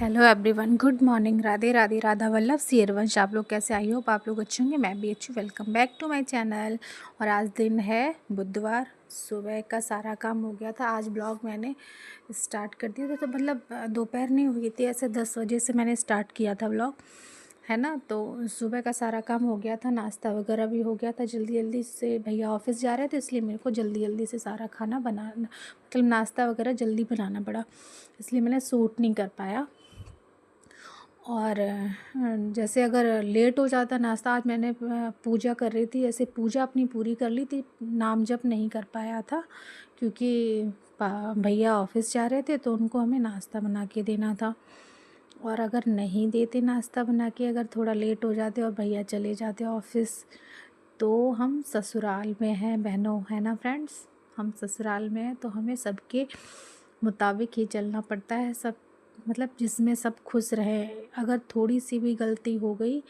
Hello everyone, good morning. Radhe Radhe, Radha Vallabh सियरवंश। आप लोग कैसे? आई होप आप लोग अच्छे होंगे। मैं भी अच्छी। Welcome back to my channel. और आज दिन है बुधवार। सुबह का सारा काम हो गया था। आज ब्लॉग मैंने स्टार्ट कर दिया था, तो मतलब दोपहर नहीं हुई थी, ऐसे 10 बजे से मैंने स्टार्ट किया था ब्लॉग, है ना। तो सुबह का सारा काम हो गया था, नाश्ता वगैरह भी हो गया था। जल्दी जल्दी से भैया ऑफिस जा रहे थे, इसलिए मेरे को जल्दी जल्दी से सारा खाना बनाना, मतलब नाश्ता वगैरह जल्दी बनाना पड़ा, इसलिए मैंने शूट नहीं कर पाया। और जैसे अगर लेट हो जाता नाश्ता, आज मैंने पूजा कर रही थी, ऐसे पूजा अपनी पूरी कर ली थी, नाम जप नहीं कर पाया था क्योंकि भैया ऑफिस जा रहे थे, तो उनको हमें नाश्ता बना के देना था। और अगर नहीं देते नाश्ता बना के, अगर थोड़ा लेट हो जाते और भैया चले जाते ऑफिस, तो हम ससुराल में हैं बहनों, है ना फ्रेंड्स। हम ससुराल में हैं तो हमें सबके मुताबिक ही चलना पड़ता है, सब मतलब जिसमें सब खुश रहे। अगर थोड़ी सी भी गलती हो गई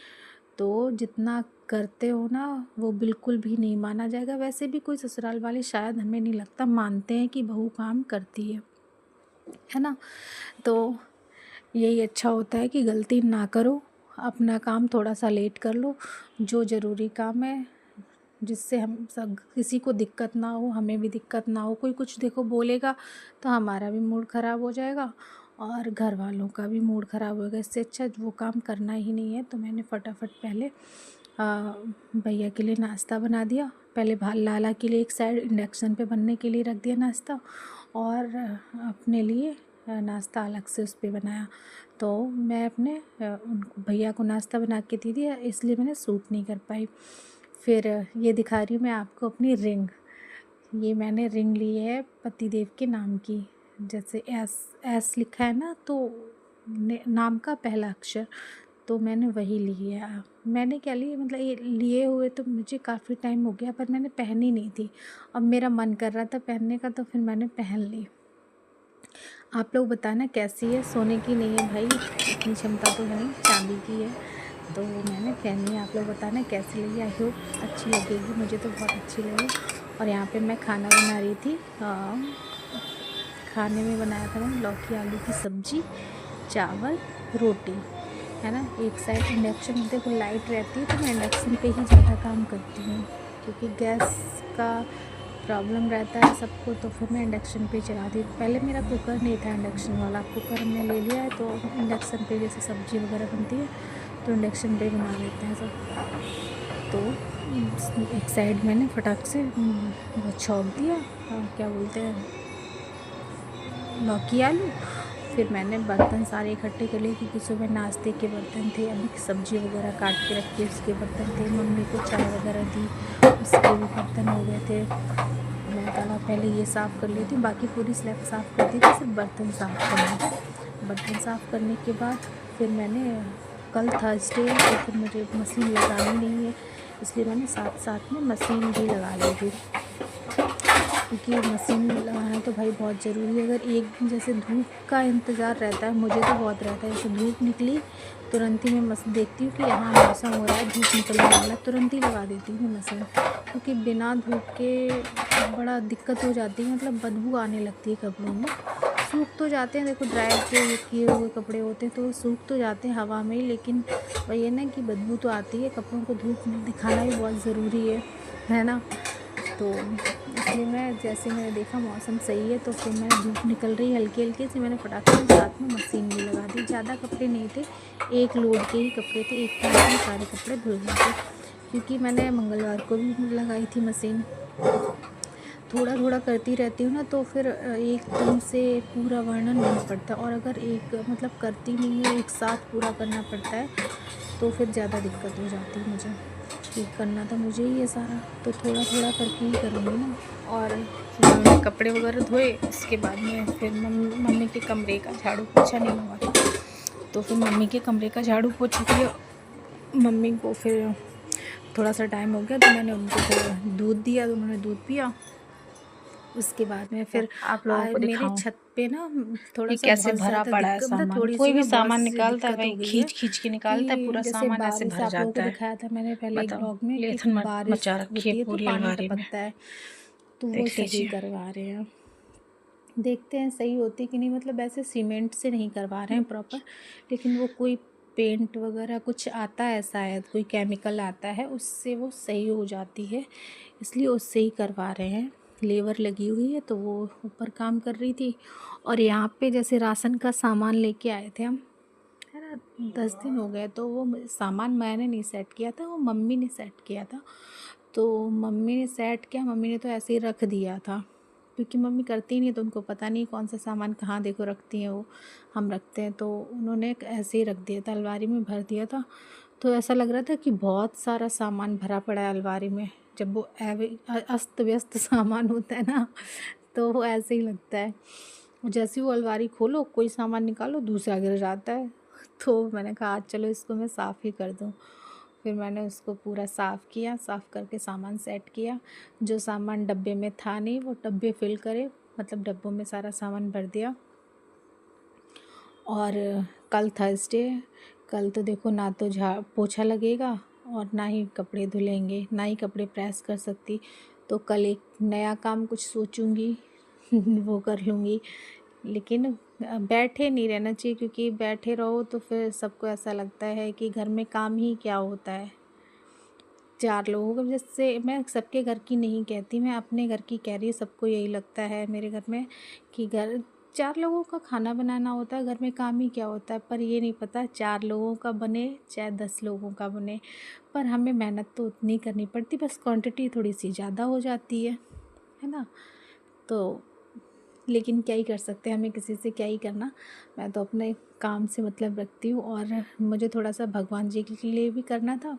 तो जितना करते हो ना वो बिल्कुल भी नहीं माना जाएगा। वैसे भी कोई ससुराल वाले शायद, हमें नहीं लगता, मानते हैं कि बहू काम करती है ना। तो यही अच्छा होता है कि गलती ना करो, अपना काम थोड़ा सा लेट कर लो, जो ज़रूरी काम है, जिससे हम सब किसी को दिक्कत ना हो, हमें भी दिक्कत ना हो। कोई कुछ देखो बोलेगा तो हमारा भी मूड ख़राब हो जाएगा और घर वालों का भी मूड ख़राब होगा। इससे अच्छा वो काम करना ही नहीं है। तो मैंने फटाफट पहले भैया के लिए नाश्ता बना दिया। पहले लाला के लिए एक साइड इंडक्शन पे बनने के लिए रख दिया नाश्ता, और अपने लिए नाश्ता अलग से उस पर बनाया। तो मैं अपने उनको भैया को नाश्ता बना के दे दिया, इसलिए मैंने शूट नहीं कर पाई। फिर ये दिखा रही हूँ मैं आपको अपनी रिंग। ये मैंने रिंग ली है पतिदेव के नाम की, जैसे एस एस लिखा है ना, तो नाम का पहला अक्षर, तो मैंने वही ली है। मैंने क्या ली, मतलब ये लिए हुए तो मुझे काफ़ी टाइम हो गया, पर मैंने पहनी नहीं थी। अब मेरा मन कर रहा था पहनने का, तो फिर मैंने पहन ली। आप लोग बताना कैसी है। सोने की नहीं है भाई, इतनी क्षमता तो नहीं, चांदी की है, तो मैंने पहनी है। आप लोग बताना कैसी लगी। आई होप अच्छी लगेगी, मुझे तो बहुत अच्छी लगी। और यहाँ पे मैं खाना बना रही थी। खाने में बनाया था मैंने लौकी आलू की सब्ज़ी, चावल, रोटी, है ना। एक साइड इंडक्शन, देखो लाइट रहती है तो मैं इंडक्शन पे ही ज़्यादा काम करती हूँ, क्योंकि गैस का प्रॉब्लम रहता है सबको, तो फिर मैं इंडक्शन पे चला दी। पहले मेरा कुकर नहीं था, इंडक्शन वाला कुकर हमने ले लिया है, तो इंडक्शन पे जैसे सब्ज़ी वगैरह बनती है तो इंडक्शन पे बना लेते हैं सब। तो एक साइड मैंने फटाक से वो छौंक दिया, क्या बोलते हैं, लौकी आलू। फिर मैंने बर्तन सारे इकट्ठे कर लिए, क्योंकि सुबह नाश्ते के बर्तन थे, अभी सब्ज़ी वगैरह काट के रखी उसके बर्तन थे, मम्मी को चाय वगैरह दी उसके भी बर्तन हो गए थे। मैं कहा पहले ये साफ़ कर लेती हूँ, बाकी पूरी स्लैब साफ़ कर दी थी, सिर्फ बर्तन साफ़ करना। बर्तन साफ़ करने के बाद फिर मैंने, कल थर्सडे है तो फिर मुझे मशीन लगानी नहीं है, इसलिए मैंने साथ साथ में मशीन भी लगा ली थी, क्योंकि मशीन लगाना तो भाई बहुत ज़रूरी है। अगर एक जैसे धूप का इंतज़ार रहता है, मुझे तो बहुत रहता है, जैसे धूप निकली तुरंत ही मैं देखती हूँ कि यहाँ मौसम हो रहा है, धूप निकलने वाला, तुरंत ही लगा देती हूँ मशीन, क्योंकि बिना धूप के बड़ा दिक्कत हो जाती है, मतलब बदबू आने लगती है कपड़ों में। सूख तो जाते हैं, देखो ड्राई किए हुए कपड़े होते हैं तो वो सूख तो जाते हैं हवा में ही, लेकिन वही है ना कि बदबू तो आती है। कपड़ों को धूप दिखाना भी बहुत ज़रूरी है ना। तो इसलिए मैं, जैसे मैंने देखा मौसम सही है, तो फिर मैं, धूप निकल रही हल्की हल्की से, मैंने फटाक से साथ में मशीन भी लगा दी। ज़्यादा कपड़े नहीं थे, एक लोड के ही कपड़े थे, एक टाइम में सारे कपड़े धुल गए थे, क्योंकि मैंने मंगलवार को भी लगाई थी मशीन। थोड़ा थोड़ा करती रहती हूँ ना, तो फिर एकदम से पूरा वर्णन नहीं पड़ता, और अगर एक मतलब करती नहीं हूँ, एक साथ पूरा करना पड़ता है, तो फिर ज़्यादा दिक्कत हो जाती है मुझे, कि करना तो मुझे ही है सारा, तो थोड़ा थोड़ा करके ही करूँगी ना। और मैंने कपड़े वगैरह धोए, उसके बाद में फिर मम्मी के कमरे का झाड़ू पोछा नहीं हुआ था, तो फिर मम्मी के कमरे का झाड़ू पोछा किया। मम्मी को फिर थोड़ा सा टाइम हो गया, तो मैंने उनको फिर दूध दिया, तो उन्होंने दूध पिया। उसके बाद में फिर आप लोगों को मेरे दिखाऊं छत पे ना थोड़ा कि सा कैसे बहुत भरा ज़्यादा पड़ा है दिक्कत, मतलब सामान। थोड़ी कोई सी भी ना बहुत सामान सी निकालता है दिक्कत भाई, हो गई है, खींच खींच के निकालता है, कि पूरा जैसे सामान ऐसे बारिश, भर आप लोगों को जाता है। दिखाया था मैंने पहले एक बताओ, ब्लॉग में, कि लेथन बारिश मचा रखी है होती है तो पूरी पानी अलमारी में। टपकता है, तो वो देख सही लीजिए। करवा रहे हैं। देखते हैं सही होती कि नहीं, मतलब ऐसे सीमेंट से नहीं करवा रहे हैं प्रॉपर, लेकिन वो कोई पेंट वगैरह कुछ आता है शायद, कोई केमिकल आता है उससे वो सही हो जाती है, इसलिए उससे ही करवा रहे हैं। लेबर लगी हुई है तो वो ऊपर काम कर रही थी। और यहाँ पे जैसे राशन का सामान लेके आए थे हम, है ना, 10 दिन हो गए, तो वो सामान मैंने नहीं सेट किया था, वो मम्मी ने सेट किया था। तो मम्मी ने सेट किया, मम्मी ने तो ऐसे ही रख दिया था, क्योंकि मम्मी करती नहीं तो उनको पता नहीं कौन सा सामान कहाँ देखो रखती हैं वो, हम रखते हैं, तो उन्होंने ऐसे ही रख दिया था, अलमारी में भर दिया था। तो ऐसा लग रहा था कि बहुत सारा सामान भरा पड़ा है अलमारी में। जब वो अस्त व्यस्त सामान होता है ना, तो वो ऐसे ही लगता है। जैसे ही वो अलमारी खोलो, कोई सामान निकालो, दूसरा गिर जाता है। तो मैंने कहा आज चलो इसको मैं साफ़ ही कर दूँ। फिर मैंने उसको पूरा साफ़ किया, साफ़ करके सामान सेट किया। जो सामान डब्बे में था नहीं वो डब्बे फिल करे, मतलब डब्बों में सारा सामान भर दिया। और कल थर्सडे है, कल तो देखो ना तो पोछा लगेगा और ना ही कपड़े धुलेंगे, ना ही कपड़े प्रेस कर सकती। तो कल एक नया काम कुछ सोचूंगी वो कर लूँगी। लेकिन बैठे नहीं रहना चाहिए, क्योंकि बैठे रहो तो फिर सबको ऐसा लगता है कि घर में काम ही क्या होता है। 4 लोगों का, जैसे मैं सबके घर की नहीं कहती, मैं अपने घर की कह रही हूँ। सबको यही लगता है मेरे घर में कि घर 4 लोगों का खाना बनाना होता है, घर में काम ही क्या होता है। पर ये नहीं पता 4 लोगों का बने चाहे 10 लोगों का बने, पर हमें मेहनत तो उतनी करनी पड़ती, बस क्वांटिटी थोड़ी सी ज़्यादा हो जाती है ना। तो लेकिन क्या ही कर सकते हैं, हमें किसी से क्या ही करना। मैं तो अपने काम से मतलब रखती हूँ, और मुझे थोड़ा सा भगवान जी के लिए भी करना था।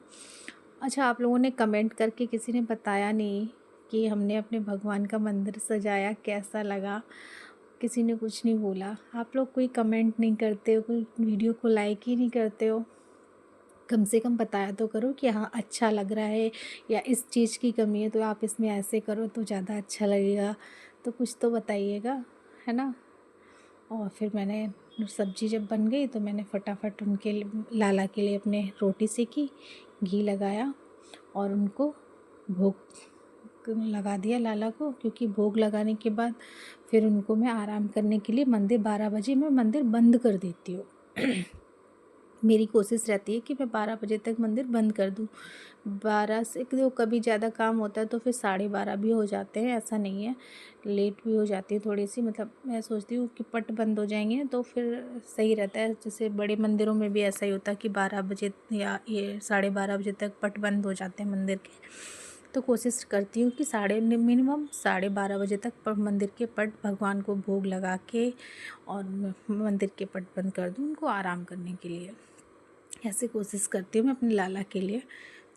अच्छा, आप लोगों ने कमेंट करके किसी ने बताया नहीं कि हमने अपने भगवान का मंदिर सजाया कैसा लगा। किसी ने कुछ नहीं बोला, आप लोग कोई कमेंट नहीं करते हो, कोई वीडियो को लाइक ही नहीं करते हो। कम से कम बताया तो करो कि हाँ अच्छा लग रहा है, या इस चीज़ की कमी है तो आप इसमें ऐसे करो तो ज़्यादा अच्छा लगेगा। तो कुछ तो बताइएगा, है ना। और फिर मैंने सब्ज़ी जब बन गई तो मैंने फटाफट उनके लाला के लिए अपने रोटी सेकी, घी लगाया और उनको भोग लगा दिया लाला को। क्योंकि भोग लगाने के बाद फिर उनको मैं आराम करने के लिए मंदिर 12 बजे मैं मंदिर बंद कर देती हूँ। मेरी कोशिश रहती है कि मैं 12 बजे तक मंदिर बंद कर दूँ। 12 से जो कभी ज़्यादा काम होता है तो फिर 12:30 भी हो जाते हैं, ऐसा नहीं है। लेट भी हो जाती है थोड़ी सी, मतलब मैं सोचती हूँ कि पट बंद हो जाएंगे तो फिर सही रहता है। जैसे बड़े मंदिरों में भी ऐसा ही होता है कि 12 बजे या ये 12:30 बजे तक पट बंद हो जाते हैं मंदिर के। तो कोशिश करती हूँ कि मिनिमम 12:30 बजे तक मंदिर के पट भगवान को भोग लगा के और मंदिर के पट बंद कर दूँ उनको आराम करने के लिए। ऐसे कोशिश करती हूँ मैं अपने लाला के लिए।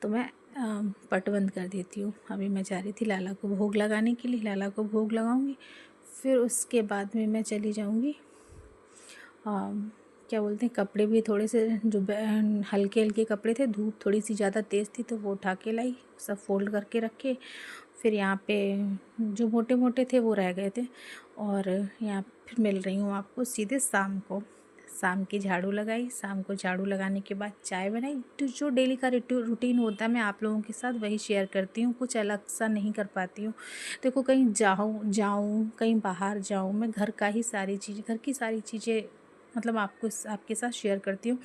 तो मैं पट बंद कर देती हूँ। अभी मैं जा रही थी लाला को भोग लगाने के लिए, लाला को भोग लगाऊंगी, फिर उसके बाद में मैं चली जाऊंगी। क्या बोलते हैं, कपड़े भी थोड़े से जो हल्के हल्के कपड़े थे, धूप थोड़ी सी ज़्यादा तेज़ थी तो वो उठा के लाई, सब फोल्ड करके रखे। फिर यहाँ पे जो मोटे मोटे थे वो रह गए थे। और यहाँ फिर मिल रही हूँ आपको सीधे शाम को। शाम की झाड़ू लगाई, शाम को झाड़ू लगाने के बाद चाय बनाई। तो जो डेली का रूटीन होता है मैं आप लोगों के साथ वही शेयर करती हूँ, कुछ अलग सा नहीं कर पाती हूँ। देखो कहीं जाऊँ कहीं बाहर जाऊँ, मैं घर का ही सारी चीज़, घर की सारी चीज़ें मतलब आपके साथ शेयर करती हूँ।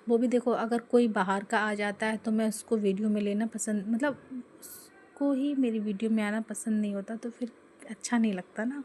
वो भी देखो, अगर कोई बाहर का आ जाता है तो मैं उसको वीडियो में लेना पसंद, मतलब उसको ही मेरी वीडियो में आना पसंद नहीं होता, तो फिर अच्छा नहीं लगता ना।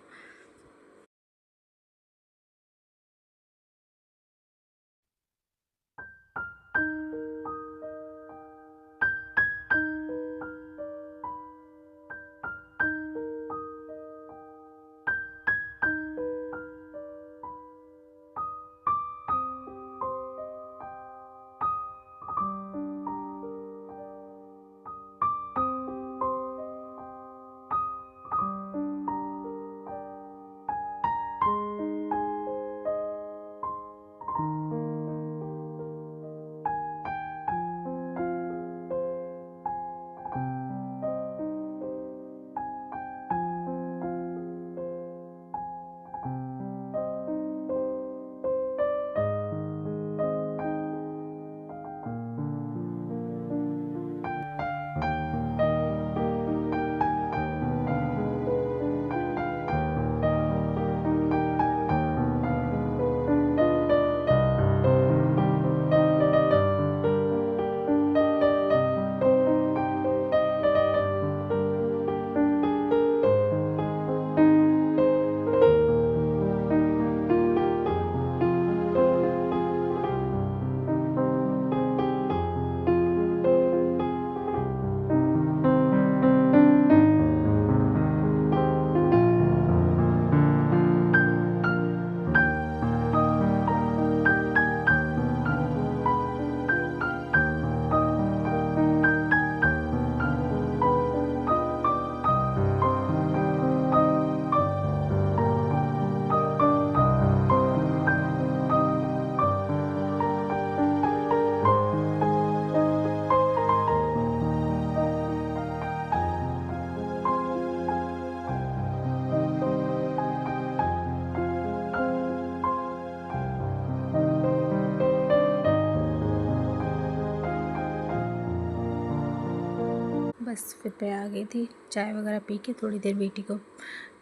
बस फिर मैं आ गई थी चाय वगैरह पी के, थोड़ी देर बेटी को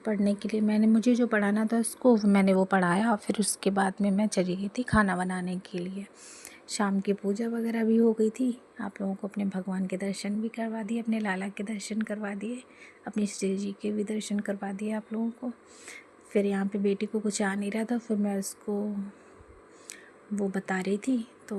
पढ़ने के लिए मुझे जो पढ़ाना था उसको मैंने वो पढ़ाया, और फिर उसके बाद में मैं चली गई थी खाना बनाने के लिए। शाम की पूजा वगैरह भी हो गई थी। आप लोगों को अपने भगवान के दर्शन भी करवा दिए, अपने लाला के दर्शन करवा दिए, अपनी श्री जी के भी दर्शन करवा दिए आप लोगों को। फिर यहाँ पे बेटी को कुछ आ नहीं रहा था, फिर मैं उसको वो बता रही थी। तो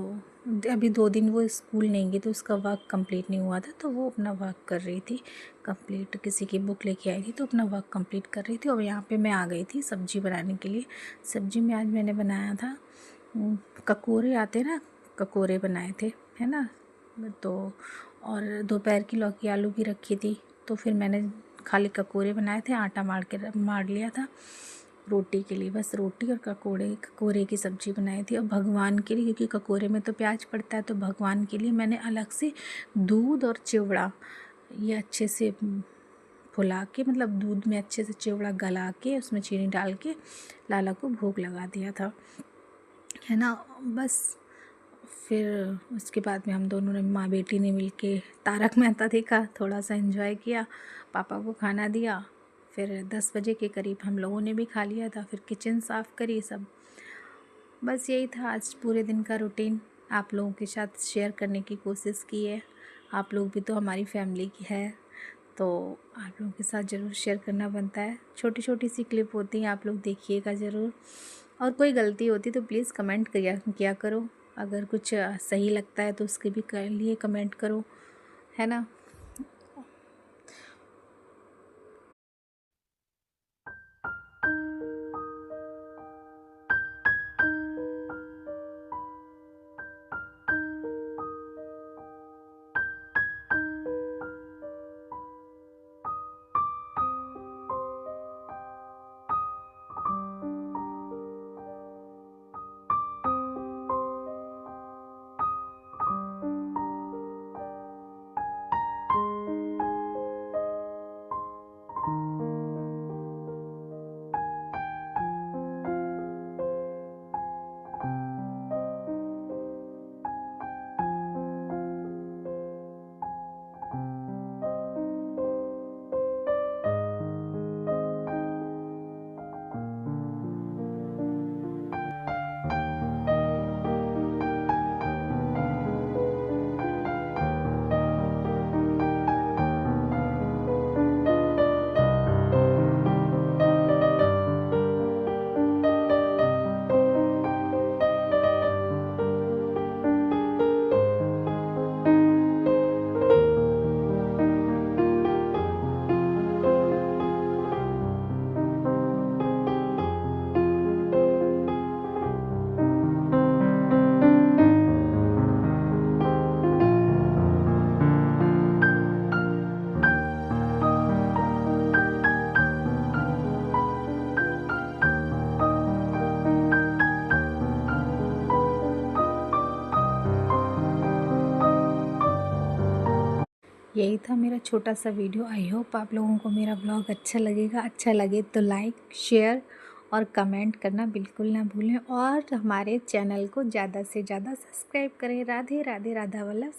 अभी 2 दिन वो स्कूल नहीं गई तो उसका वर्क कंप्लीट नहीं हुआ था, तो वो अपना वर्क कर रही थी कंप्लीट, किसी की बुक लेके आई थी तो अपना वर्क कंप्लीट कर रही थी। और यहाँ पे मैं आ गई थी सब्ज़ी बनाने के लिए। सब्ज़ी में आज मैंने बनाया था ककोरे आते ना, ककोरे बनाए थे, है ना। तो और दोपहर की लौकी आलू भी रखी थी, तो फिर मैंने खाली ककोरे बनाए थे, आटा मार लिया था रोटी के लिए, बस रोटी और ककोरे की सब्ज़ी बनाई थी। और भगवान के लिए, क्योंकि ककोरे में तो प्याज पड़ता है, तो भगवान के लिए मैंने अलग से दूध और चिवड़ा ये अच्छे से फुला के, मतलब दूध में अच्छे से चिवड़ा गला के उसमें चीनी डाल के लाला को भोग लगा दिया था, है ना। बस फिर उसके बाद में हम दोनों ने, माँ बेटी ने मिल के तारक मेहता देखा, थोड़ा सा एंजॉय किया, पापा को खाना दिया। फिर 10 बजे के करीब हम लोगों ने भी खा लिया था। फिर किचन साफ़ करी सब। बस यही था आज पूरे दिन का रूटीन, आप लोगों के साथ शेयर करने की कोशिश की है। आप लोग भी तो हमारी फैमिली की है, तो आप लोगों के साथ ज़रूर शेयर करना बनता है। छोटी छोटी सी क्लिप होती हैं, आप लोग देखिएगा ज़रूर। और कोई गलती होती तो प्लीज़ कमेंट किया करो। अगर कुछ सही लगता है तो उसके भी लिए कमेंट करो, है ना। यही था मेरा छोटा सा वीडियो। आई होप आप लोगों को मेरा ब्लॉग अच्छा लगेगा। अच्छा लगे तो लाइक, शेयर और कमेंट करना बिल्कुल ना भूलें, और हमारे चैनल को ज़्यादा से ज़्यादा सब्सक्राइब करें। राधे राधे, राधा वल्लभ।